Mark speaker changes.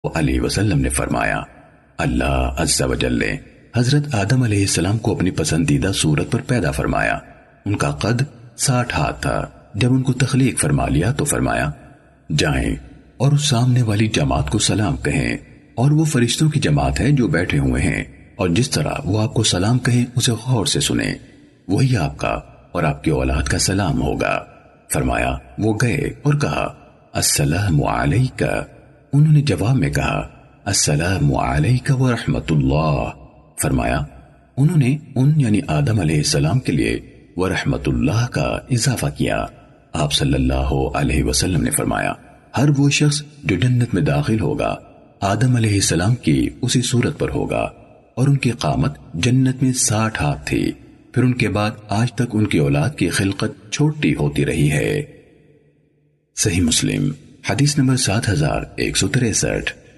Speaker 1: علیہ وسلم نے فرمایا، اللہ عز و جل نے حضرت آدم علیہ السلام کو اپنی پسندیدہ صورت پر پیدا فرمایا۔ ان کا قد 60 ہاتھ تھا۔ جب ان کو تخلیق فرما لیا تو فرمایا، جائیں اور اس سامنے والی جماعت کو سلام کہیں، اور وہ فرشتوں کی جماعت ہے جو بیٹھے ہوئے ہیں، اور جس طرح وہ آپ کو سلام کہیں اسے غور سے سنیں، وہی آپ کا اور آپ کی اولاد کا سلام ہوگا۔ فرمایا وہ گئے اور کہا، السلام علیکہ۔ انہوں نے جواب میں کہا، السلام علیکہ ورحمت اللہ۔ فرمایا انہوں نے ان یعنی آدم علیہ السلام کے لیے ورحمت اللہ کا اضافہ کیا۔ آپ صلی اللہ علیہ وسلم نے فرمایا، ہر وہ شخص جو جنت میں داخل ہوگا آدم علیہ السلام کی اسی صورت پر ہوگا، اور ان کی قامت جنت میں 60 ہاتھ تھی۔ پھر ان کے بعد آج تک ان کی اولاد کی خلقت چھوٹی ہوتی رہی ہے۔ صحیح مسلم حدیث نمبر 7163۔